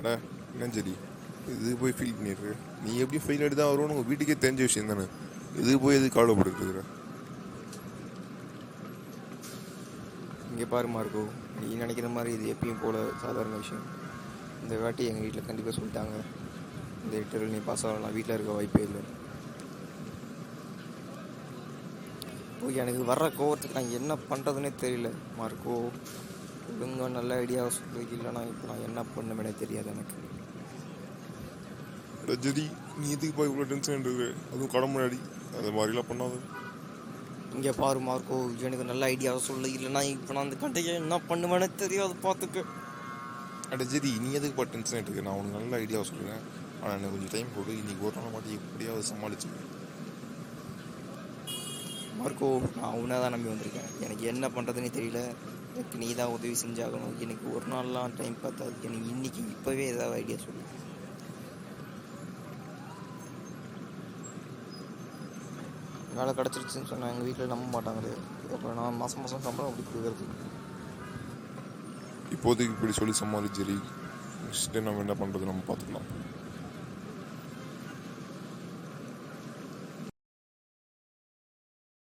அட என்ன சரி இது போய் ஃபீல் பண்ணிடுற. நீ எப்படி ஃபெயில் ஆகிட்டு தான் வருவோன்னு உங்கள் வீட்டுக்கே தெரிஞ்ச விஷயம் தானே. இது போய் எது கவலைப்பட்டுருக்குற. இங்கே பாரு மார்க்கோ, நீ நினைக்கிற மாதிரி இது எப்பயும் போல் சாதாரண விஷயம். இந்த வாட்டி எங்கள் வீட்டில் கண்டிப்பாக சொல்லிட்டாங்க, இந்த இன்டர்வியூ நீ பாஸ் ஆகலாம், வீட்டில் இருக்க வாய்ப்பே இல்லை. இப்போ எனக்கு வர்ற கோவத்துக்கு நான் என்ன பண்ணுறதுனே தெரியல மார்க்கோ. ஒழுங்காக நல்ல ஐடியாவை சொல்லி, இல்லைனா இப்போ நான் என்ன பண்ணுவேனே தெரியாது எனக்கு. ஜெரி நீ எதுக்கு போய் இவ்வளோ டென்ஷன் எடுக்குற, அதுவும் கடை முன்னாடி அது மாதிரிலாம் பண்ணாது. இங்கே பாரு மார்க்கோ, எனக்கு நல்ல ஐடியாவை சொல்லு, இல்லைனா இப்போ நான் அந்த கண்டையை என்ன பண்ணுவேனே தெரியாது பார்த்துக்க. அட ஜெரி நீ எதுக்கு டென்ஷன் எடுத்துக்க, நான் உனக்கு நல்ல ஐடியாவை சொல்கிறேன். ஆனால் எனக்கு கொஞ்சம் டைம் போடு. இன்றைக்கி ஒரு நாள் மாட்டி எப்படியாவது சமாளிச்சு. மார்க்கோ, நான் உன்னை தான் நம்பி வந்திருக்கேன். எனக்கு என்ன பண்ணுறதுனே தெரியல. எனக்கு நீ தான் உதவி செஞ்சாகணும். எனக்கு ஒரு நாள்லாம் டைம் பார்த்தாது. எனக்கு இன்றைக்கி இப்போவே ஏதாவது ஐடியா சொல்லு. வேலை கிடச்சிருச்சுன்னு சொன்னால் எங்கள் வீட்டில் நம்ப மாட்டாங்களே. அப்புறம் நான் மாதம் மாதம் சம்பளம் அப்படி கொடுக்குறது. இப்போதைக்கு இப்படி சொல்லி சமாளிச்சு ஜெரி. நெக்ஸ்ட் டைம் நம்ம என்ன பண்ணுறது நம்ம பார்த்துக்கலாம்.